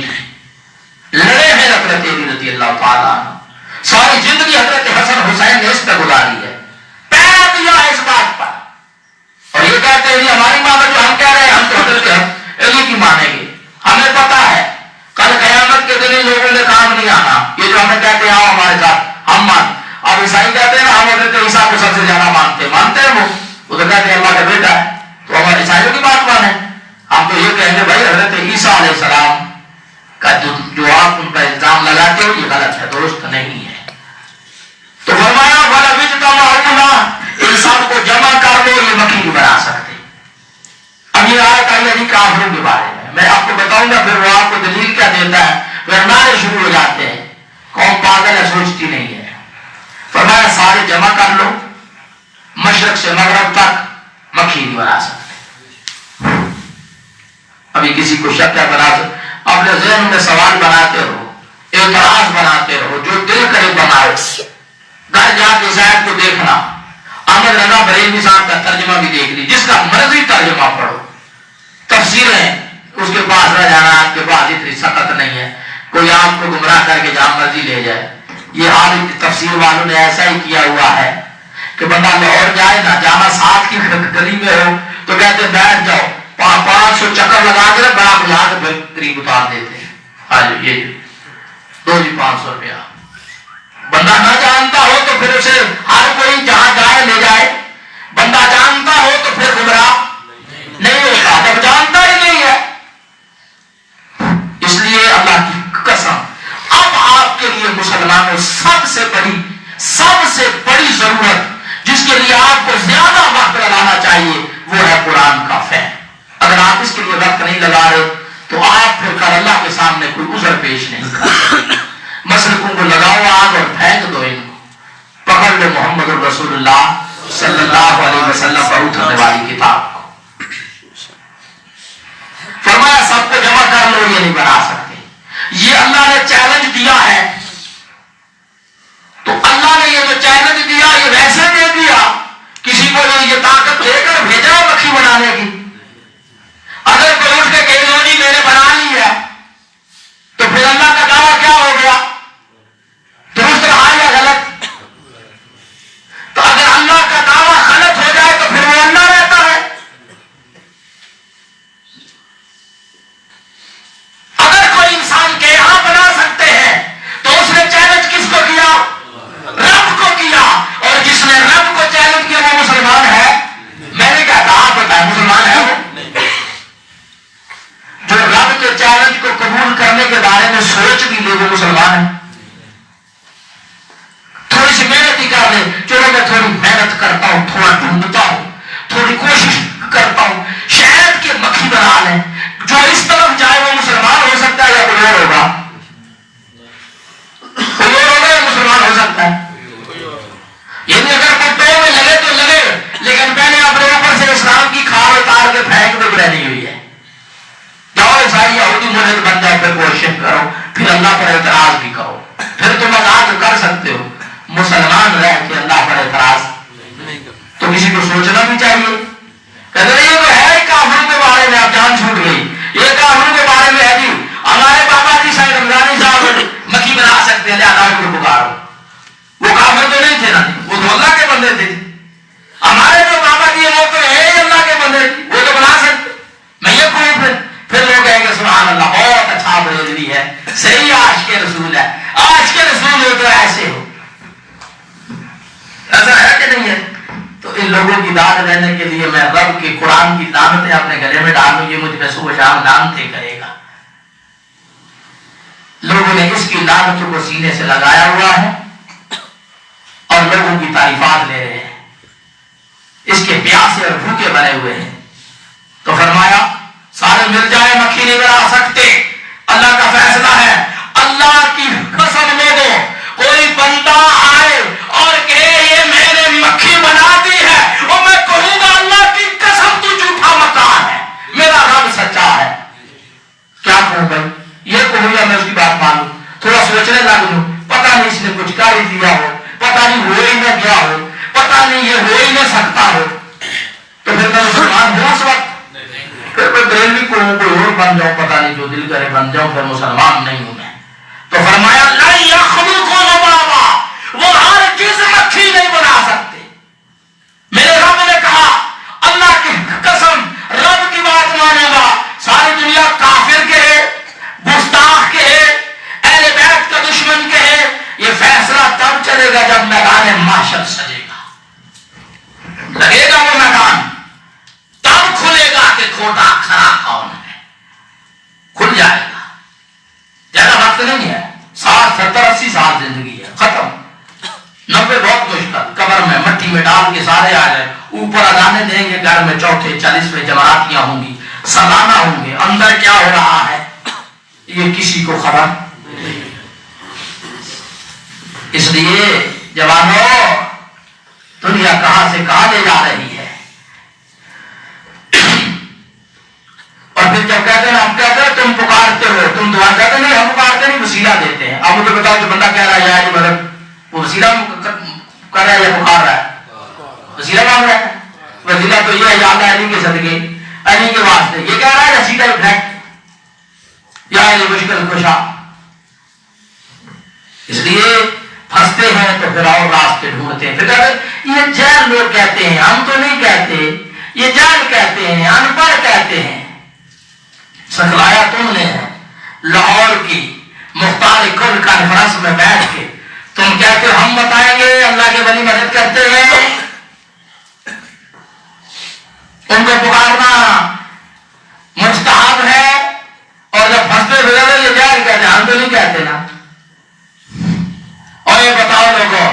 لڑے ہیں. حضرت علی رضی اللہ تعالی عنہ ساری زندگی حضرت حسن حسین نے اس پہ گزاری ہے، پیار دیا ہے اس بات پر. اور یہ کہتے ہیں ہماری ماں جو ہم کہہ رہے ہیں، ہم تو حضرت علی کی مانیں گے. ہمیں پتا ہے کل قیامت کے دن ان لوگوں نے کام نہیں آنا. یہ جو ہمیں کہتے ہیں آؤ ہمارے ساتھ، ہم مان. اب عیسائی کہتے ہیں نا ہم حضرت عیسیٰ کو سب سے زیادہ مانتے ہیں وہ تو کہتے ہیں اللہ کا بیٹا ہے، تو ہمارے عیسائیوں کی بات مانیں. ہم تو یہ کہیں گے بھائی حضرت عیسیٰ علیہ السلام کا جو آپ ان پر الزام لگاتے ہو یہ غلط ہے، درست نہیں ہے. تو فرمایا ان سب کو جمع کر لو، یہ مکھی نہیں بنا سکتے. اب یہ آیت آئی ہے کافروں کے بارے میں آپ کو بتاؤں گا، پھر وہ آپ کو دلیل کیا دیتا ہے. پھر نعرے شروع ہو جاتے ہیں، قوم پاگل ہے، سوچتی نہیں ہے. فرمایا سارے جمع کر لو، مشرق سے مغرب تک مکھی نہیں بنا سکتے. ابھی کسی کو شک ہے بنا دو، اپنے ذہن میں سوال بناتے رہو، اعتراض بناتے رہو، جو دل کرے بناؤ. گھر جا کے زید کو دیکھنا، احمد رضا بریلوی صاحب کا ترجمہ بھی دیکھ لی، جس کا مرضی ترجمہ پڑھو. تفسیریں اس کے پاس رہ جانا، آپ کے پاس اتنی سخت نہیں ہے، کوئی آپ کو گمراہ کر کے جہاں مرضی لے جائے. یہ حال تفسیر والوں نے ایسا ہی کیا ہوا ہے کہ بندہ لاہور جائے نا، جانا ساتھ کی گلی میں ہو تو کہتے بیٹھ جاؤ، 500 چکر لگا کے بڑا بلا کے پھر قریب اتار دیتے ہیں. آج یہ دو جی 500 روپیہ. بندہ نہ جانتا ہو تو پھر اسے ہر کوئی جہاں جائے لے جائے. بندہ جانتا ہو تو پھر گمراہ نہیں ہوتا، جب جانتا ہی نہیں ہے. اس لیے اللہ کی قسم، اب آپ کے لیے مسلمانوں سب سے بڑی ضرورت جس کے لیے آپ کو زیادہ وقت لگانا چاہیے وہ ہے قرآن کا فہم. اگر آپ اس کے لیے وقت نہیں لگا رہے تو آپ پھر کل اللہ کے سامنے کوئی عذر پیش نہیں کر سکتے. مسلکوں کو لگاؤ آگ اور پھینک دو، ان کو پکڑ لو محمد رسول اللہ صلی اللہ علیہ وسلم پر اترنے والی کتاب کو. فرمایا سب کو جمع کر لو، یہ نہیں بنا سکتے. یہ اللہ نے چیلنج دیا ہے، تو اللہ نے یہ جو چیلنج دیا یہ ویسے دے دیا، کسی کو یہ طاقت دے کر بھیجا مکھی بنانے کی. اگر کوئی اٹھ کے کہے لو جی میں نے بنا لی ہے تو پھر اللہ کا دعویٰ کیا ہو گیا؟ درست رہا یا غلط؟ تو اگر اللہ کا دعویٰ غلط ہو جائے تو پھر وہ اللہ رہتا ہے. چیلنج کو قبول کرنے کے بارے میں سوچ بھی لے وہ مسلمان ہے. تھوڑی سی محنت ہی کر لے, چلو میں تھوڑی محنت کرتا ہوں, تھوڑا ڈھونڈتا ہوں, تھوڑی کوشش کرتا ہوں, شہد کے مکھی بنا لیں, جو اس طرف جائے وہ مسلمان ہو سکتا ہے یا کوئی اور ہوگا؟ کوئی اور ہوگا یا مسلمان ہو سکتا ہے؟ یعنی اگر کوئی پیر میں لگے تو لگے, لیکن پہلے اپنے اوپر سے اسلام کی کھال اتار کے پھینک دے رہی ہوئی ہے. جاؤ عیسائی یہودی ملحد بن جاؤ, پھر کوشش کرو, پھر اللہ پر اعتراض بھی کرو, پھر تم آزاد کر سکتے ہو. مسلمان رہ کے اللہ پر اعتراض تو کسی کو سوچنا بھی چاہیے. کہتے ہیں یہ تو ہے کافروں کے بارے میں, آپ جان چھوٹ گئی, یہ کافروں کے بارے میں ہے جی, ہمارے بابا جی صاحب رمضانی صاحب مکھی بنا سکتے ہیں, لہٰذا ان کو پکارو. وہ کافر تو نہیں تھے نا, وہ تو اللہ کے بندے تھے. ہمارے جو بابا جی ہیں وہ تو ہے اللہ کے بندے, وہ تو بنا سکتے. میں یہ کہوں پھر لوگ کہیں گے سبحان اللہ بہت اچھا بریلوی ہے, صحیح عاشق رسول ہے, عاشق رسول ہو تو ایسے ہو. ایسا ہے کہ نہیں ہے؟ تو ان لوگوں کی داد لینے کے لیے میں رب کے قرآن کی لعنتیں اپنے گلے میں ڈالوں, یہ مجھ پہ صبح شام لعنتیں کرے گا. لوگوں نے اس کی لعنتوں کو سینے سے لگایا ہوا ہے اور لوگوں کی تعریفات لے رہے ہیں, اس کے پیاسے اور بھوکے بنے ہوئے ہیں. تو فرمایا سارے مل جائے مکھی نہیں بنا سکتے, اللہ کا فیصلہ ہے. اللہ کی قسم لوگوں, کوئی بندہ آئے اور کہے یہ میں نے مکھی بنا دی ہے, اور میں کہوں گا اللہ کی قسم تو جھوٹا مکان ہے, میرا رب سچا ہے. کیا کہوں بھائی, یہ کہوں یا میں اس کی بات مانوں؟ تھوڑا سوچنے لگ لوں, پتہ نہیں اس نے کچھ کر ہی دیا ہو, پتہ نہیں ہو ہی نہ گیا ہو, پتہ نہیں یہ ہو ہی نہ سکتا ہو. تو پھر میں مسلمان ہوں اس وقت؟ پھر میں بریلوی کو کوئی اور بن جاؤں, پتہ نہیں جو دل کرے بن جاؤں, پھر مسلمان نہیں ہوں میں. تو فرمایا لا یخلق ذبابا, وہ ہرگز مکھی نہیں بنا سکتے. میرے رب نے کہا اللہ کی قسم رب کی بات مانے گا, ساری دنیا کافر کہے, گستاخ کہے, اہل بیت کا دشمن کہے, یہ فیصلہ تب چلے گا جب میدان محشر سجے گا. لگے گا وہ میدان, تب کھلے گا کہ کھوٹا کھرا کون ہے, کھل جائے گا. زیادہ وقت نہیں ہے, 60 70 80 سال زندگی ہے, ختم. 90 بہت مشکل, قبر میں مٹی میں ڈال کے سارے آ جائے, اوپر اذانے دیں گے, گھر میں چوتھے 40ویں جماعتیاں ہوں گی, سالانہ ہوں گے, اندر کیا ہو رہا ہے یہ کسی کو خبر. اس لیے جوانوں, دنیا کہاں سے کہاں لے جا رہی ہے. اور پھر جب کہتے ہیں ہم کہتے ہیں تم پکارتے ہو, تم دعا کہتے نہیں, ہم پکارتے نہیں, وسیلہ دیتے ہیں. اب مجھے بتاؤ جو بندہ کہہ رہا ہے یا مطلب وہ وسیلہ کر رہا ہے یا پکار رہا ہے؟ وسیلہ مانگ رہا ہے. وسیلہ تو یہ ہے یا اللہ علی کے صدقے, علی کے واسطے, یہ کہہ رہا ہے یا سیدھا اٹھائے یا علی مشکل کشا. اس لیے پھنستے ہیں تو پھر اور راستے ڈھونڈتے ہیں. پھر کہتے ہیں یہ جہل لوگ کہتے ہیں, ہم تو نہیں کہتے, یہ جہل کہتے ہیں, ان پڑھ کہتے ہیں. سکھلایا تم نے لاہور کی مختار کل کانفرنس میں بیٹھ کے, تم کہتے ہو ہم بتائیں گے اللہ کے ولی مدد کرتے ہیں, ان کو پکارنا مستحب ہے, اور جب پھنستے ہوئے یہ جہل کہتے ہیں, ہم تو نہیں کہتے نا. اور یہ بتاؤ لوگوں,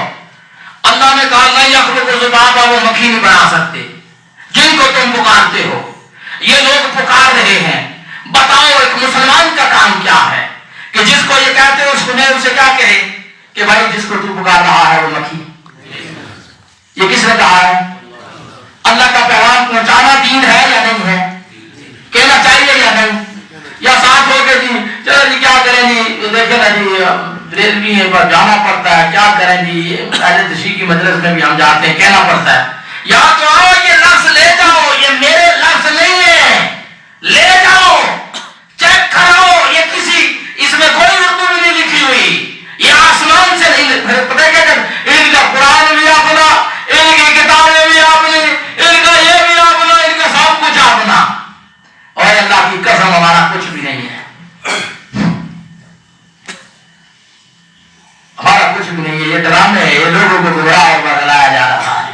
اللہ نے کہا نہیں یخلق ذبابا, وہ مکھی نہیں بنا سکتے جن کو تم پکارتے ہو. یہ لوگ پکار رہے ہیں, بتاؤ ایک مسلمان کا کام کیا ہے کہ جس کو یہ کہتے ہیں اس کو نہیں, اسے کیا کہے کہ بھائی جس کو تو پکار رہا ہے وہ مکھی. یہ کس نے کہا ہے؟ اللہ کا پیغام پہنچانا دین ہے یا نہیں ہے, کہنا چاہیے یا نہیں, یا ساتھ ہو کے جی چلو جی کیا کریں جی, دیکھیں نا جی ریلوی ہے پر جانا پڑتا ہے, کیا کریں جی اہل تشریح کی مجلس میں بھی ہم جاتے ہیں, کہنا پڑتا ہے. یا تو آؤ یہ لفظ لے جاؤ, یہ میرے لفظ نہیں ہے, لے جاؤ چیک کراؤ, یہ کسی اس میں کوئی اردو بھی نہیں لکھی ہوئی, یہ آسمان سے نہیں. پتہ ہے کیا, ان کا قرآن بھی اپنا, ان کی کتابیں بھی اپنی, ان کا یہ بھی اپنا, ان کا سب کچھ اپنا, اور اللہ کی قسم ہمارا کچھ بھی نہیں ہے, ہمارا کچھ بھی نہیں ہے. یہ ڈرامے ہے, یہ لوگوں کو گمراہ اور بگلایا جا رہا ہے.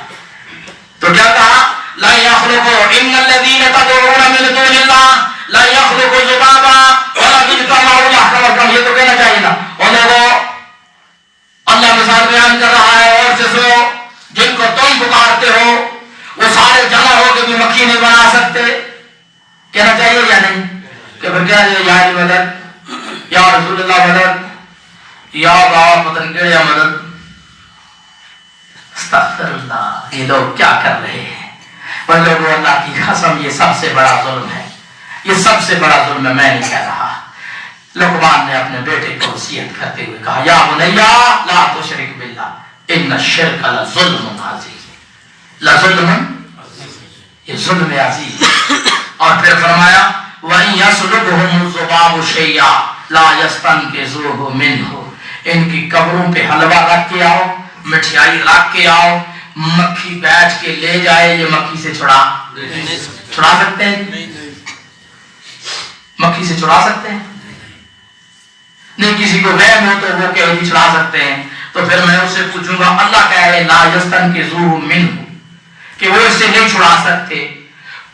تو کیا کہا لا یخلق ان الذین تدعون من دون اللہ لا یخلق ذبابا ولا کیا یا مدد یا رسول اللہ مدد یا بابا پتن کے یا مدد. استغفر اللہ. یہ لوگ کیا کر رہے ہیں؟ وہ لوگوں اللہ کی قسم یہ سب سے بڑا ظلم ہے. یہ سب سے بڑا ظلم ہے. میں نہیں کہہ رہا. لقمان نے اپنے بیٹے کو وصیت کرتے ہوئے کہا یا بنیا لا تشرک باللہ ان الشرک لظلم عظیم. لظلم یہ ظلم عظیم. اور پھر فرمایا وَإِن يَسْلُبْهُمُ الذُّبَابُ شَيْئًا لَا يَسْتَنقِذُوهُ مِنْهُ. ان کی قبروں پہ حلوہ رکھ کے آؤ, مٹھائی رکھ کے آؤ, مکھی بیٹھ کے لے جائے, یہ مکھی سے چھڑا سکتے ہیں؟ مکھی سے چھڑا سکتے ہیں؟ نہیں. کسی کو وہم ہو تو وہ کہ چھڑا سکتے ہیں. تو پھر میں اس سے پوچھوں گا اللہ کہہ رہے لا یستنقذوہ منہ کہ وہ اس سے نہیں چھڑا سکتے,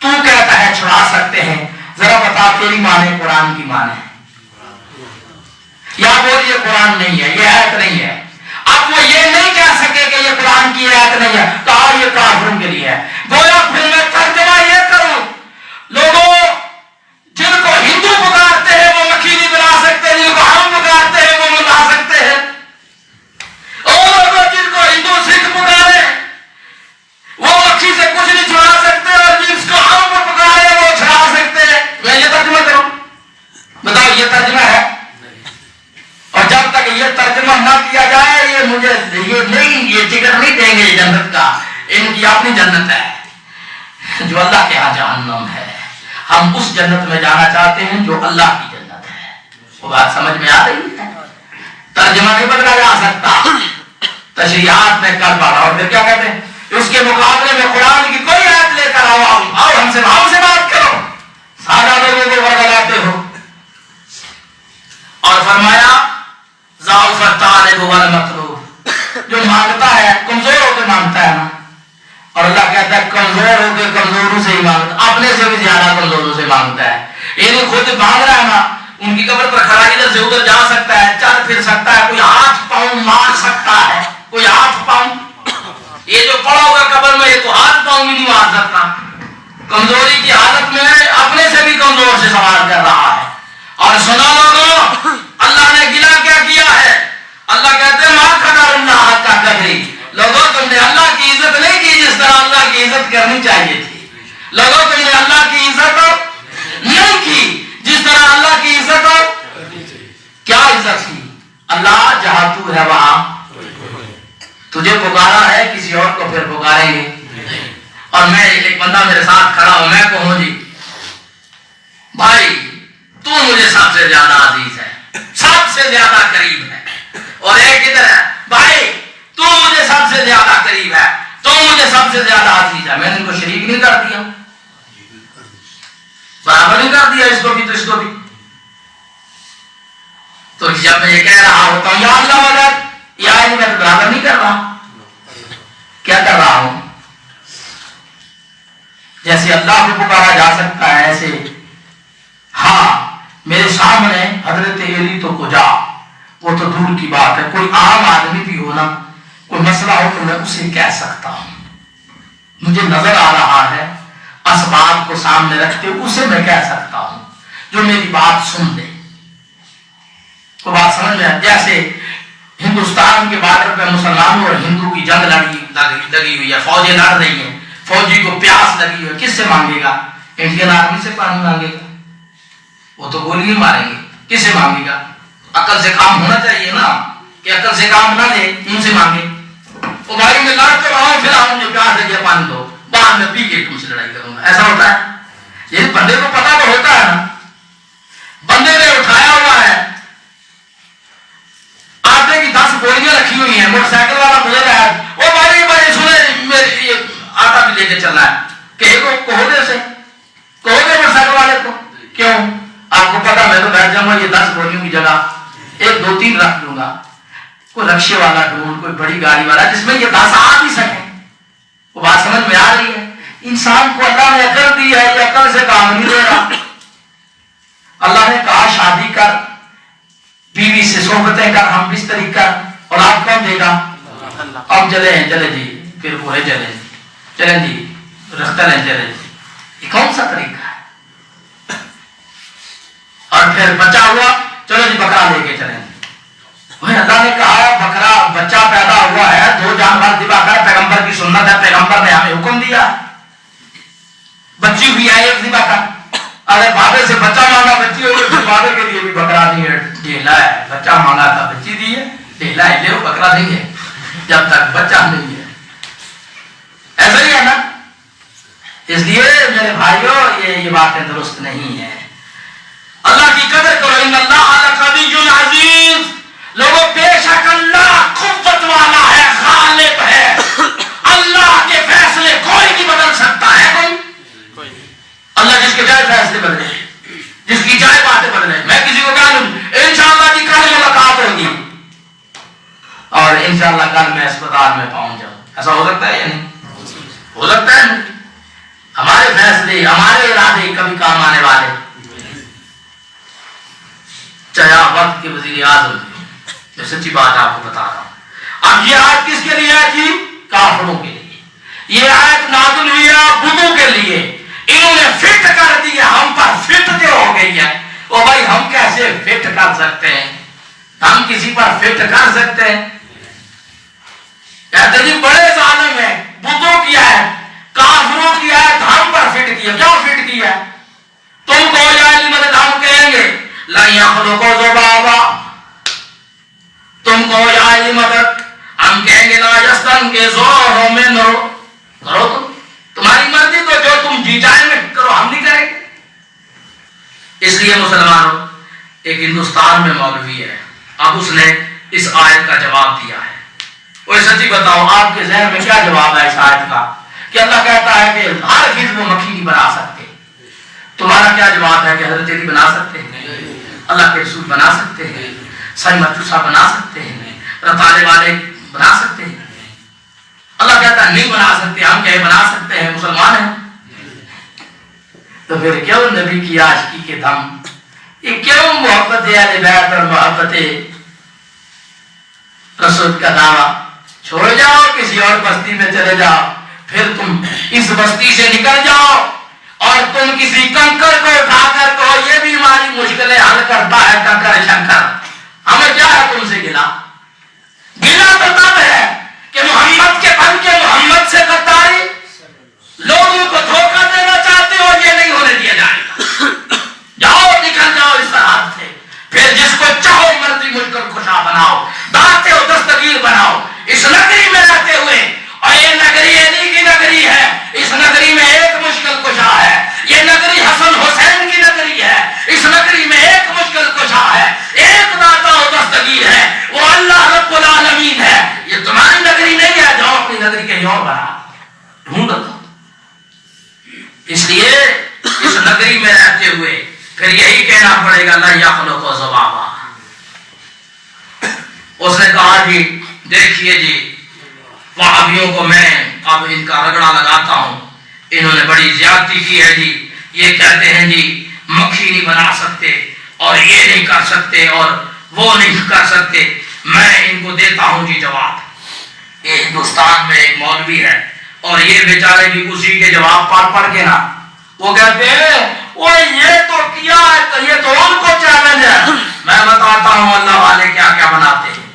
تو کہتا ہے چھڑا سکتے ہیں. ذرا بتا تیری مانے قرآن کی مانے یا بول یہ قرآن نہیں ہے, یہ آیت نہیں ہے. اب وہ یہ نہیں کہہ سکے کہ یہ قرآن کی آیت نہیں ہے, کہا یہ کافروں کے لیے ہے. گویا پھر میں ترجمہ یہ کروں لوگوں جن کو ہندو پکارتے ہیں وہ مکھی نہیں بنا سکتے, جن کو ہم پکارتے ہیں وہ بنا سکتے ہیں. اور جن کو ہندو سکھ پکارے وہ مکھی سے کچھ نہیں چھڑا سکتے, اور جس کو ہم پکارے وہ چھڑا سکتے ہیں. میں یہ ترجمہ کروں؟ بتاؤ یہ ترجمہ ہے؟ اور جب تک یہ ترجمہ نہ کیا جائے یہ مجھے یہ ٹکٹ نہیں دیں گے جنت کا. ان کی اپنی جنت ہے جو اللہ کے ہاں جہنم ہے. ہم اس جنت میں جانا چاہتے ہیں جو اللہ کی جنت ہے. وہ بات سمجھ میں آ رہی ہے؟ ترجمہ نہیں بدلا جا سکتا. تشریحات میں کر پا رہا. اور پھر کیا کہتے ہیں اس کے مقابلے میں قرآن کی کوئی آیت لے کر آؤ ہم سے بات کرو, سادہ لوگوں کو ورگلاتے ہو. اور فرمایا ضعف الطالب والمطلوب, جو مانگتا ہے کمزور ہو کے مانگتا ہے نا, اور اللہ کہتا ہے کمزور ہو کے کمزوروں سے ہی مانگتا, اپنے سے بھی زیادہ کمزوروں سے مانگتا ہے. یہ خود مانگ رہا ہے نا, ان کی قبر پر کھڑا ادھر سے ادھر جا سکتا ہے, چل پھر سکتا ہے, کوئی ہاتھ پاؤں مار سکتا ہے, کوئی ہاتھ پاؤں. یہ جو پڑا ہوگا قبر میں یہ تو ہاتھ پاؤں بھی نہیں مار سکتا. کمزوری کی حالت میں اپنے سے بھی کمزور سے سوال کر رہا ہے. اور سنا لوگوں اللہ نے گلا کیا ہے. اللہ کہتے ہیں ماں قدر اللہ کا قدری. لوگوں تم نے اللہ کی عزت نہیں کی جس طرح اللہ کی عزت کرنی چاہیے تھی. لوگوں تم نے اللہ کی عزت نہیں کی جس طرح اللہ کی عزت کیا عزت کی. اللہ جہاں تو ہے وہاں تجھے پکارا ہے, کسی اور کو پھر پکاریں گے. اور میں ایک بندہ میرے ساتھ کھڑا ہوں, میں کہوں جی بھائی تو مجھے سب سے زیادہ عزیز ہے, سب سے زیادہ قریب ہے. اور ایک ادھر ہے بھائی تو مجھے سب سے زیادہ قریب ہے, تو مجھے سب سے زیادہ عزیز ہے. میں نے ان کو شریک نہیں کر دیا, برابر نہیں کر دیا, اس کو بھی تو اس کو بھی. تو جب میں یہ کہہ رہا ہوتا ہوں یا اللہ مدد, یا میں تو برابر نہیں کر رہا. کیا کر رہا ہوں؟ جیسے اللہ کو پکارا جا سکتا ہے ایسے ہاں میرے سامنے حضرت علی تو کجا, وہ تو دور کی بات ہے. کوئی عام آدمی بھی ہو نا, کوئی مسئلہ ہو تو میں اسے کہہ سکتا ہوں. مجھے نظر آ رہا ہے اسباب کو سامنے رکھتے اسے میں کہہ سکتا ہوں جو میری بات سن لے. تو بات سمجھ میں. جیسے ہندوستان کے بارڈر پہ مسلمانوں اور ہندو کی جنگ لگی ہوئی ہے, فوجیں لڑ رہی ہیں, فوجی کو پیاس لگی ہوئی ہے, کس سے مانگے گا؟ انڈین آرمی سے پانی مانگے گا؟ وہ تو گولی نہیں ماریں گے. کس سے مانگے گا؟ عقل سے کام ہونا چاہیے نا, کہ عقل سے کام نہ لے ان سے مانگے. وہ بھائی میں لڑ کے رہا ہوں, پھر آپ مجھے پیاس لگی ہے پانی دو, بعد میں پی کے تم سے لڑائی کروں گا. ایسا ہوتا ہے؟ یہ بندے کو پتا تو ہوتا ہے نا, بندے نے اٹھایا ہوا ہے, آٹے کی 10 گولیاں رکھی ہوئی ہیں, موٹر سائیکل والا گزر رہا ہے, وہ بھائی سنے میری آٹا بھی لے کے چلنا ہے, کہو گے اسے, کہو گے موٹر سائیکل والے کو؟ کیوں؟ آپ کو پتا میں تو بیٹھ جاؤں گا, یہ 10 گولیوں کی جگہ 1 2 3 رکھ لوں گا. کوئی رکشے والا ڈھونڈ, کوئی بڑی گاڑی والا جس میں یہ 10 آ بھی سکے. وہ بات سمجھ میں آ رہی ہے؟ انسان کو اللہ نے عقل دی ہے, یہ عقل سے کام نہیں دے رہا. اللہ نے کہا شادی کر, بیوی سے صحبتیں کر, ہم بستری کر, اور آپ کون دے گا؟ اب چلے جی, پھر پورے چلیں جی, رختہ لیں چلے جی. یہ کون سا طریقہ ہے؟ پھر بچہ ہوا، چلو جی بکرا لے کے چلیں. اللہ نے کہا بکرا بچہ پیدا ہوا ہے، 2 جانور ذبح کر، پیغمبر کی سنت ہے، پیغمبر نے ہمیں حکم دیا. بچی ہوئی ہے 1 ذبح کر. اگر بابے سے بچہ مانگا بچی ہوئی تو بابے کے لیے بھی بکرا نہیں ہے، ڈھیلا ہے. بچہ مانگا تھا بچی دی ہے، ڈھیلا ہے لے بکرا نہیں ہے جب تک بچہ نہیں ہے. ایسا ہی ہے نا. اس لیے میرے بھائیوں یہ باتیں درست نہیں ہیں. اللہ کی قدر کرو. ان اللہ لقوی عزیز. لوگوں بے شک اللہ قوت والا ہے، غالب ہے. اللہ کے فیصلے کوئی نہیں بدل سکتا ہے. کوئی اللہ جس کے جائے فیصلے بدلے، جس کی جائے باتیں بدلے. میں کسی کو کہہ دوں انشاءاللہ جی کل ملاقات ہوگی اور انشاءاللہ کل میں اسپتال میں پہنچ جاؤں، ایسا ہو سکتا ہے یا نہیں؟ ہو سکتا ہے. ہمارے فیصلے ہمارے ارادے کبھی کام آنے والے. چاہے آپ وقت کے وزیر اعظم تھے، میں سچی بات آپ کو بتا رہا ہوں. اب یہ آیت کس کے لیے تھی؟ کافروں کے لیے. یہ آیت نازل ہوئی ہے بدھوں کے لیے. انہوں نے فٹ کر دی ہے، ہم پر فٹ جو ہو گئی ہے. او بھائی ہم کیسے فٹ کر سکتے ہیں؟ ہم کسی پر فٹ کر سکتے ہیں؟ کہتے جی بڑے ظالم ہیں، بدھوں کی ہے، کافروں کی ہے، ہم پر فٹ کیا. کیا فٹ کیا؟ تم کو یا مدد ہم کہیں گے لا یخلقوا ذبابا. تم کو یا مدد ہم کہیں گے لا یستنقذوہ منہ. کرو تمہاری مرضی، تو جو تم جی چاہیں میں کرو، ہم نہیں کریں گے. اس لیے مسلمانوں ایک ہندوستان میں مولوی ہے، اب اس نے اس آیت کا جواب دیا ہے. وہ سچی بتاؤ آپ کے ذہن میں کیا جواب ہے اس آیت کا کہ اللہ کہتا ہے کہ ہر حزب و مکھی نہیں بنا سکتے. تمہارا کیا جواب ہے کہ حضرت علی بنا سکتے ہیں، اللہ کے رسول بنا سکتے ہیں، سائی مچوسا بنا سکتے ہیں، رتالے والے بنا سکتے ہیں؟ اللہ کہتا ہے نہیں بنا سکتے. ہم کہیں بنا سکتے ہیں، مسلمان ہیں. تو پھر کیوں نبی کی عاشقی کے دم، یہ کیوں محبت اہل بیت اور محبت رسول کا دعویٰ؟ چھوڑ جاؤ، کسی اور بستی میں چلے جاؤ. پھر تم اس بستی سے نکل جاؤ اور تم کسی کنکر کو اٹھا کر کہو یہ بھی ہماری مشکلیں حل کرتا ہے کنکر شنکر. ہمیں کیا ہے تم سے گلا؟ گلا تو تب ہے کہ محمد کے بن کے محمد سے غداری، لوگوں کو دھوکہ دینا چاہتے ہو، یہ نہیں ہونے دیا جائے گا. جاؤ نکل جاؤ اس طرح سے. پھر جس کو چاہو مرضی مشکل کشا بناؤ، داتے ہو دستگیر بناؤ. اس نگری میں رہتے ہوئے، اور یہ نگری علی کی نگری ہے، اس نگری میں ایک مشکل کشا ہے. یہ نگری حسن حسین کی نگری ہے، اس نگری میں ایک مشکل کشا ہے، ایک داتا و دستگیر ہے، وہ اللہ رب العالمین ہے. یہ تمہاری نگری نہیں ہے، جاؤ اپنی نگری کہیں اور بنا ڈھونڈو. اس لیے اس نگری میں رہتے ہوئے پھر یہی کہنا پڑے گا لا یخلقوا ذبابا. اس نے کہا جی دیکھیے جی وہابیوں کو میں اب ان کا رگڑا لگاتا ہوں، انہوں نے بڑی زیادتی کی ہے جی. یہ کہتے ہیں جی مکھی نہیں بنا سکتے اور یہ نہیں کر سکتے اور وہ نہیں کر سکتے. میں ان کو دیتا ہوں جی جواب. یہ ہندوستان میں ایک مولوی ہے اور یہ بیچارے بھی اسی کے جواب پڑھ کے نا وہ کہتے ہیں وہ یہ تو کیا ہے، یہ تو ان کو چیلنج ہے. میں بتاتا ہوں اللہ والے کیا کیا بناتے ہیں.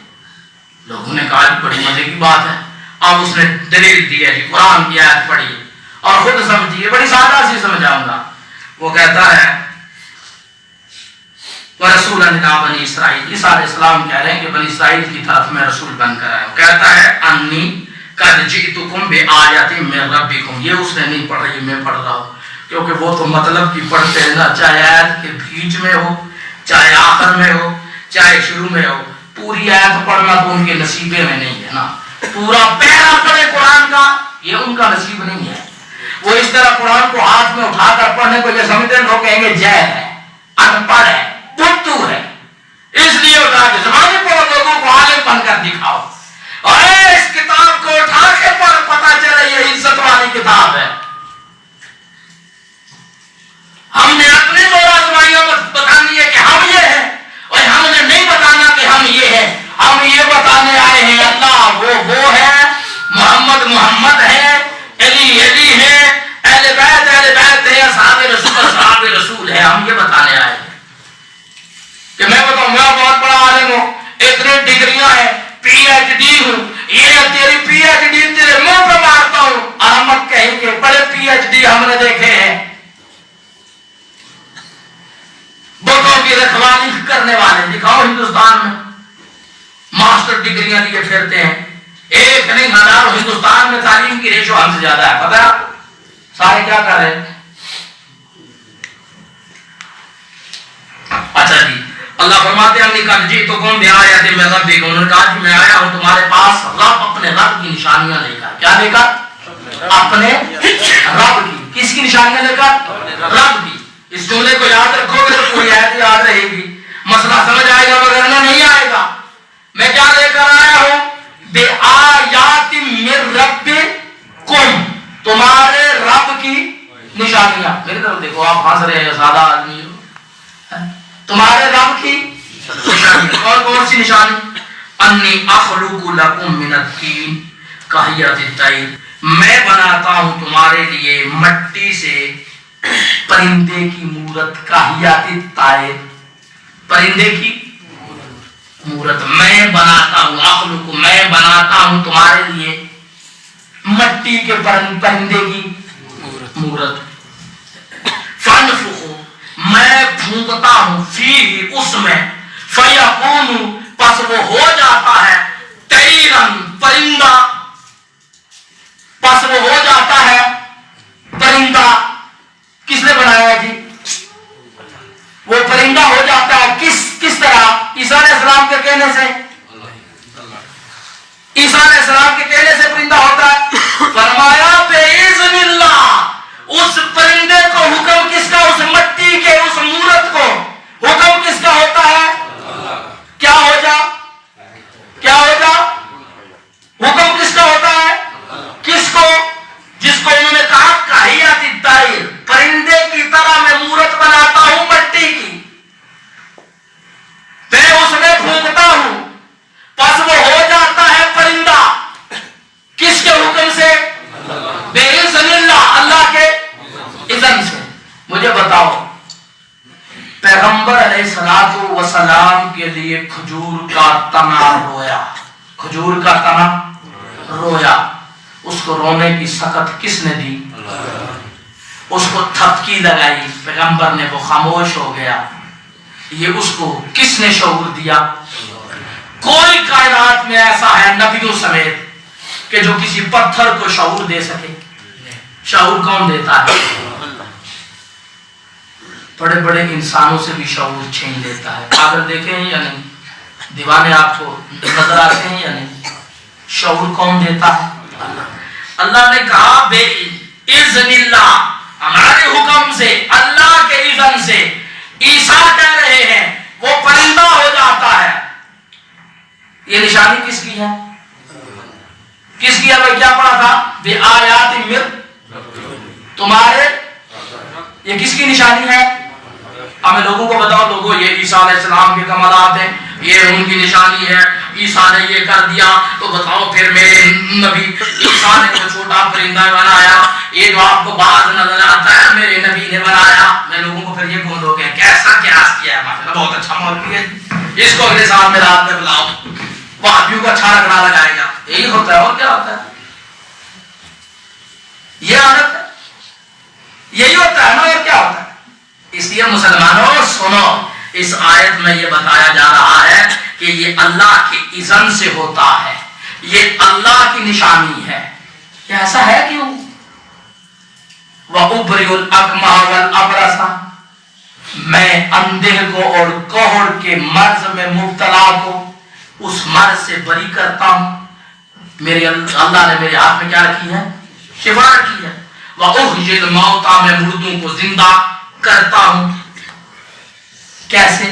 لوگوں نے کہا بڑی مزے کی بات ہے. اب اس نے دلیل دی ہے جی قرآن کی آیت پڑھی اور خود سمجھیے، بڑی سادہ سی سمجھاؤں گا. وہ کہتا ہے رسول بنی اسرائیل، عیسیٰ علیہ السلام کہہ رہے ہیں کہ بنی اسرائیل کی طرف میں رسول بن کر آیا. کہتا ہے انی قد جئتکم بآیۃ من ربکم. یہ اس نے نہیں پڑھا، یہ میں پڑھ رہا ہوں کیونکہ وہ تو مطلب کی پڑھتے ہیں نا، چاہے آیت کے بیچ میں ہو، چاہے آخر میں ہو، چاہے شروع میں ہو. پوری آیت پڑھنا تو ان کے نصیبے میں نہیں ہے نا. پورا پیرا پڑھے قرآن کا یہ ان کا نصیب نہیں ہے. وہ اس طرح قرآن کو ہاتھ میں اٹھا کر پڑھنے کو یہ سمجھتے ہیں، لوگ کہیں گے جہل ہے، ان پڑھ ہے، بدھو ہے. اس لیے اٹھا کے زمانے پر لوگوں کو عالم بن کر دکھاؤ اور اس کتاب کو اٹھا کے پڑھ، پتہ چلے یہ عزت والی کتاب ہے. ہم نے اپنی دور آزمائیوں کو بتانی ہے کہ ہم یہ ہیں، اور ہم نے نہیں بتانا کہ ہم یہ ہیں. ہم یہ بتانے آئے ہیں اللہ وہ ہے، محمد ہے، علی ہے، اہل بیت ہے، اصحاب رسول ہے. ہم یہ بتانے آئے ہیں. ڈگریاں ہیں, PhD ہوں, یہ تیری PhD تیرے منہ پہ مارتا ہوں. احمد کہیں گے بڑے PhD ہم نے دیکھے ہیں, بتوں کی رکھوالی کرنے والے دکھاؤ ہندوستان میں, ماسٹر ڈگریاں لیے پھرتے ہیں, ایک نہیں ہزاروں. ہندوستان میں تعلیم کی ریشو ہم سے زیادہ ہے, پتہ ہے سارے کیا کر رہے ہیں. اچھا جی, اللہ فرماتے ہیں کہا جی تو کون بھی آیا تھے میں رب بھی, انہوں نے کہا کہ میں آیا ہوں تمہارے پاس رب اپنے رب کی نشانیاں لے کر. کیا لے کر؟ اپنے رب کی. کس کی نشانیاں لے کر؟ رب کی. اس جملے کو یاد رکھو گے تو کوئی آیت یاد رہے گی, مسئلہ سمجھ آئے گا, وغیرہ نہیں آئے گا. میں کیا لے کر آیا ہوں؟ بے آیات من ربکم, تمہارے رب کی نشانیاں. میری طرف دیکھو, آپ ہنس رہے ہیں, سادہ آدمی ہو. تمہارے رب کی نشانی. اور کون سی نشانی؟ انی اخلق لکم من الطین کہیۃ الطیر, میں بناتا ہوں تمہارے لیے مٹی سے پرندے کی مورت. کہیۃ الطیر, پرندے کی مورت میں بناتا ہوں. اخلق, میں بناتا ہوں تمہارے لیے مٹی کے پرندے کی مورت. فانفخ, میں پھونکتا ہوں, فیہ, اس میں, فیکون, پس وہ ہو جاتا ہے, طیرن, پرندہ, پس وہ ہو جاتا ہے پرندہ. کس نے بنایا ہے جی؟ وہ پرندہ ہو جاتا ہے کس طرح؟ عیسیٰ علیہ السلام کے کہنے سے. عیسیٰ علیہ السلام کے کہنے سے پرندہ ہوتا ہے. فرمایا بِإِذْنِ اللَّهِ, اس پرندے کو حکم کس کا؟ اس مٹی کے, اس مورت کو حکم کس کا ہوتا ہے؟ کیا ہو جا, کیا ہو جا, حکم کس کا ہوتا ہے؟ کس کو؟ جس کو انہوں نے کہا کہیۃ الطیر, پرندے کی طرح میں مورت بناتا ہوں مٹی کی, میں اس میں پھونکتا ہوں, پس وہ ہو جاتا ہے پرندہ. کس کے حکم سے؟ بِإِذْنِ اللَّهِ, اللہ کے اذن سے. مجھے بتاؤ, پیغمبر علیہ الصلوۃ والسلام کے لیے کھجور کا تنا رویا, کھجور کا تنا رویا, اس کو رونے کی سکت کس نے دی؟ اس کو تھپکی لگائی, پیغمبر نے, وہ خاموش ہو گیا. یہ اس کو کس نے شعور دیا؟ کوئی کائنات میں ایسا ہے نبیوں سمیت کہ جو کسی پتھر کو شعور دے سکے؟ شعور کون دیتا ہے؟ بڑے بڑے انسانوں سے بھی شعور چھین لیتا ہے. پاگل دیکھے ہیں یا نہیں؟ دیوانے آپ کو نظر آتے ہیں یا نہیں؟ شعور کون دیتا ہے؟ اللہ نے کہا بے اذن اللہ, ہمارے حکم سے, اللہ کے اذن سے. عیسیٰ کہہ رہے ہیں وہ پرندہ ہو جاتا ہے. یہ نشانی کس کی ہے؟ کس کی ہے بھائی؟ کیا پڑھا تھا؟ بے آیات من, تمہارے, یہ کس کی نشانی ہے؟ ہمیں لوگوں کو بتاؤ, لوگوں یہ عیسیٰ علیہ السلام کے کمالات ہیں, یہ ان کی نشانی ہے, عیسیٰ نے یہ کر دیا, تو بتاؤ پھر میرے نبی عیسیٰ نے وہ چھوٹا پرندہ بنایا, یہ جو آپ کو بعض نظر آتا ہے میرے نبی نے بنایا. میں لوگوں کو پھر یہ بولو کہ کیسا قیاس کیا ہے, ماشاءاللہ بہت اچھا مولوی ہے, اس کو اگلے سال میں رات میں بلاؤ, وہابیوں کو اچھا رگڑا لگائے گا. یہی ہوتا ہے, اور کیا ہوتا ہے؟ یہ عادت ہے, یہی ہوتا ہے نا, اور کیا ہوتا ہے؟ اس لیے مسلمانوں سنو, اس آیت میں یہ بتایا جا رہا ہے کہ یہ اللہ کے اذن سے ہوتا ہے, یہ اللہ کی نشانی ہے. یہ ایسا ہے کیوں؟ وَأُبْرِئُ الْأَكْمَحَ وَالْأَبْرَصَ, میں اندھے کو اور کوہڑ کے مرض میں مبتلا کو اس مرض سے بری کرتا ہوں. میرے اللہ نے میرے ہاتھ میں کیا رکھی ہے؟ شفا رکھی ہے. وَأُحْيِي الْمَوْتَى, میں مردوں کو زندہ کرتا ہوں. کیسے؟